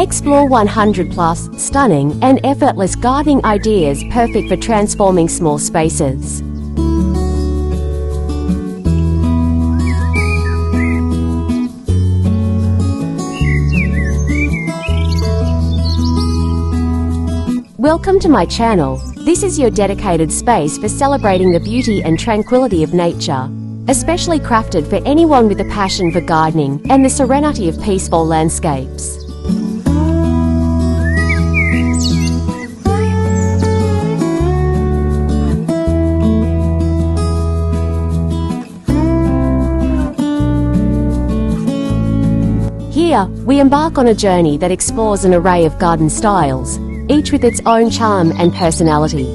Explore 100 plus stunning and effortless gardening ideas perfect for transforming small spaces. Welcome to my channel. This is your dedicated space for celebrating the beauty and tranquility of nature, especially crafted for anyone with a passion for gardening and the serenity of peaceful landscapes. Here, we embark on a journey that explores an array of garden styles, each with its own charm and personality.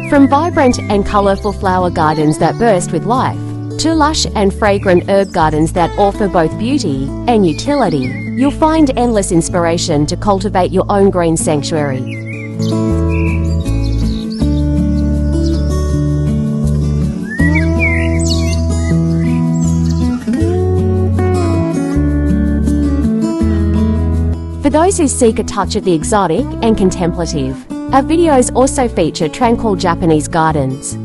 From vibrant and colourful flower gardens that burst with life, to lush and fragrant herb gardens that offer both beauty and utility, you'll find endless inspiration to cultivate your own green sanctuary. For those who seek a touch of the exotic and contemplative, our videos also feature tranquil Japanese gardens.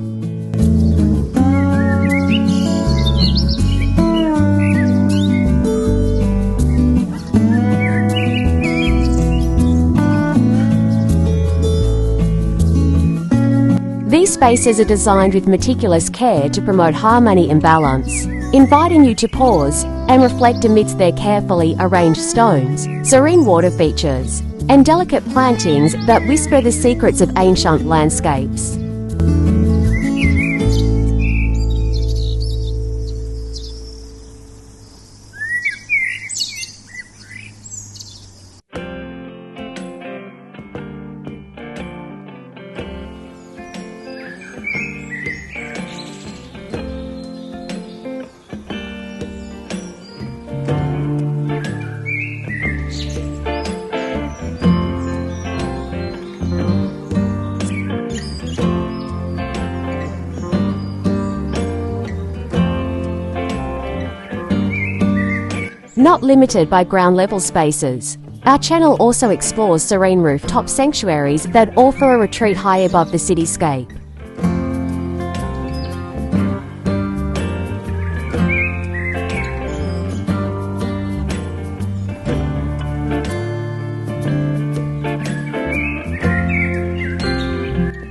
These spaces are designed with meticulous care to promote harmony and balance, inviting you to pause and reflect amidst their carefully arranged stones, serene water features, and delicate plantings that whisper the secrets of ancient landscapes. Not limited by ground-level spaces, our channel also explores serene rooftop sanctuaries that offer a retreat high above the cityscape.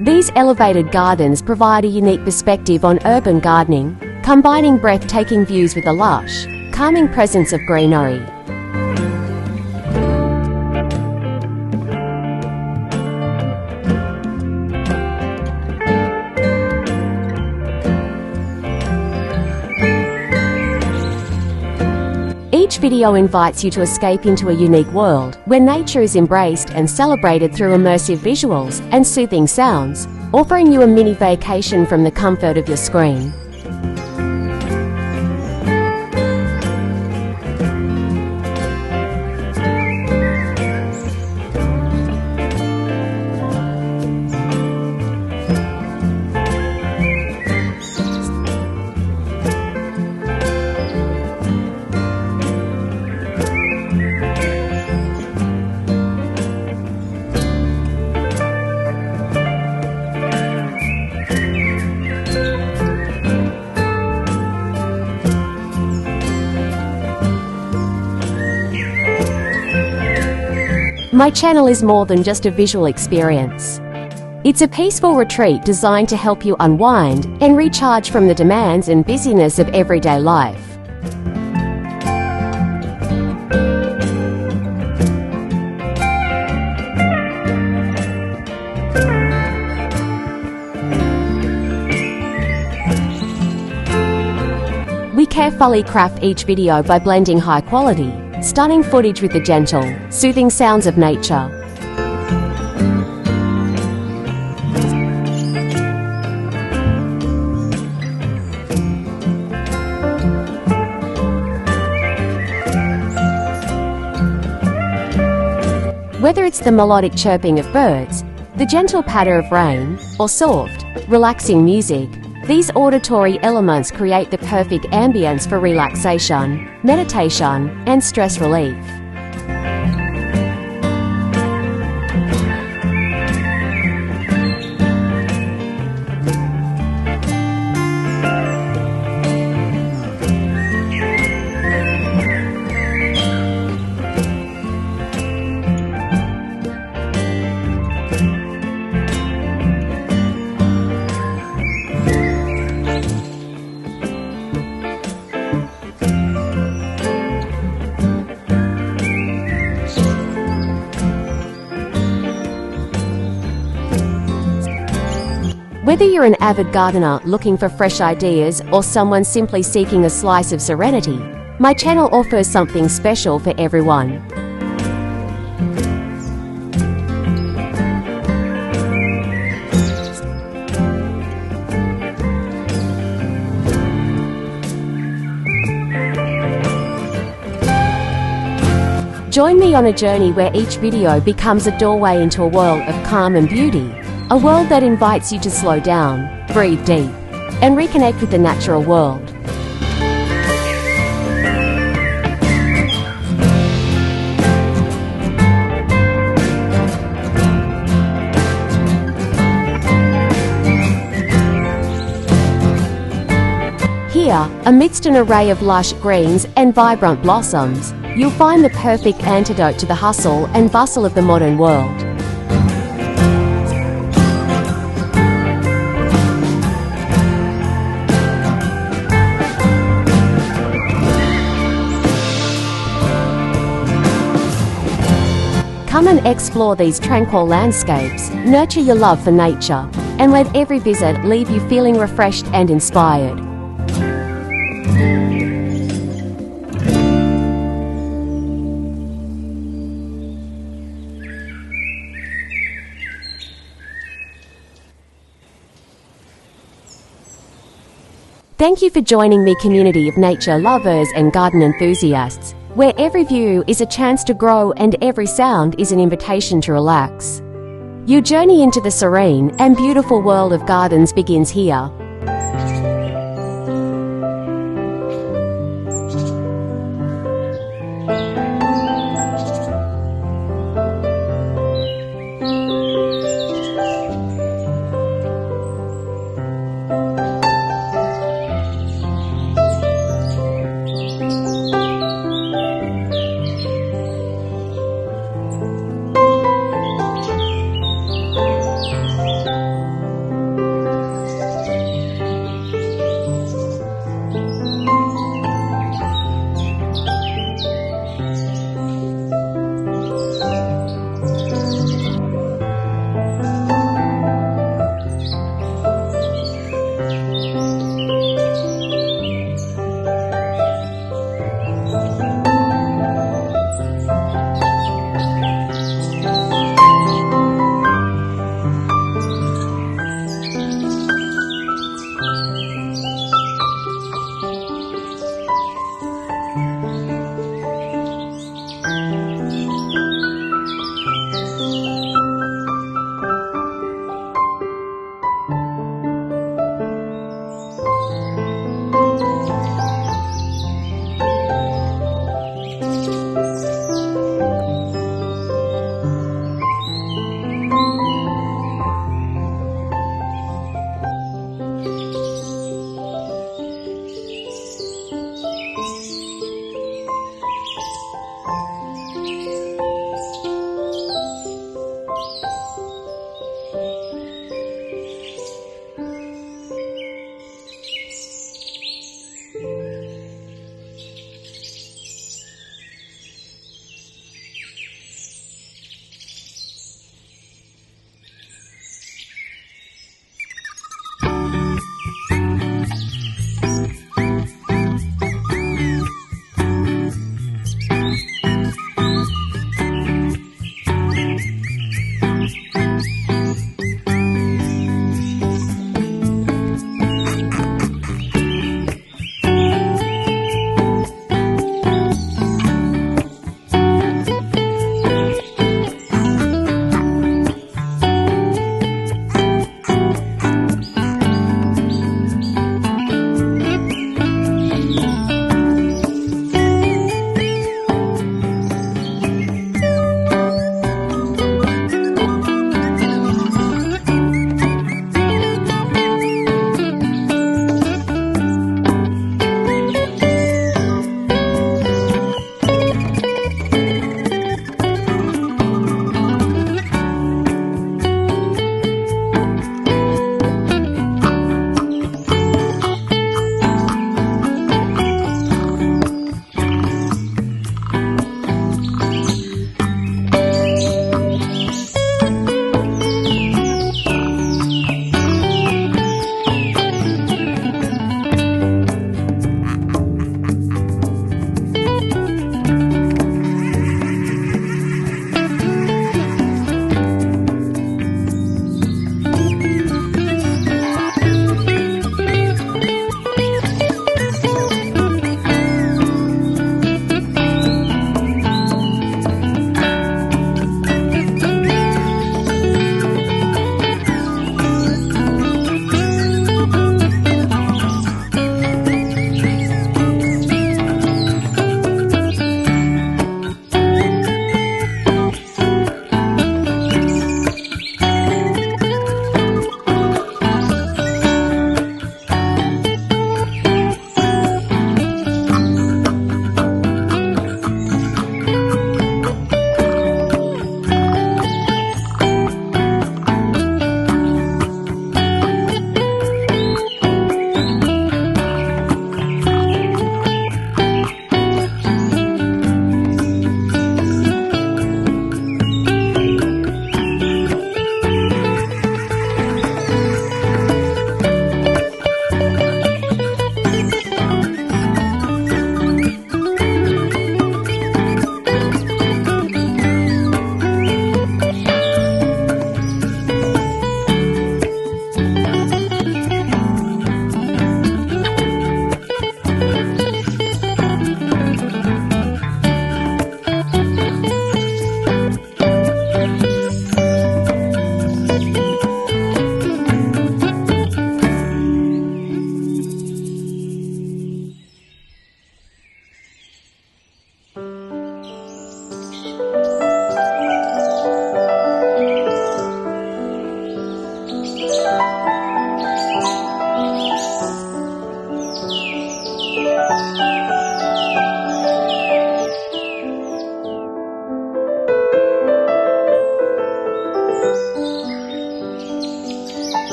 These elevated gardens provide a unique perspective on urban gardening, combining breathtaking views with the lush, calming presence of greenery. Each video invites you to escape into a unique world where nature is embraced and celebrated through immersive visuals and soothing sounds, offering you a mini vacation from the comfort of your screen. My channel is more than just a visual experience. It's a peaceful retreat designed to help you unwind and recharge from the demands and busyness of everyday life. We carefully craft each video by blending high quality, stunning footage with the gentle, soothing sounds of nature. Whether it's the melodic chirping of birds, the gentle patter of rain, or soft, relaxing music, these auditory elements create the perfect ambience for relaxation, meditation, and stress relief. Whether you're an avid gardener looking for fresh ideas or someone simply seeking a slice of serenity, my channel offers something special for everyone. Join me on a journey where each video becomes a doorway into a world of calm and beauty. A world that invites you to slow down, breathe deep, and reconnect with the natural world. Here, amidst an array of lush greens and vibrant blossoms, you'll find the perfect antidote to the hustle and bustle of the modern world. Come and explore these tranquil landscapes, nurture your love for nature, and let every visit leave you feeling refreshed and inspired. Thank you for joining me, community of nature lovers and garden enthusiasts, where every view is a chance to grow and every sound is an invitation to relax. Your journey into the serene and beautiful world of gardens begins here,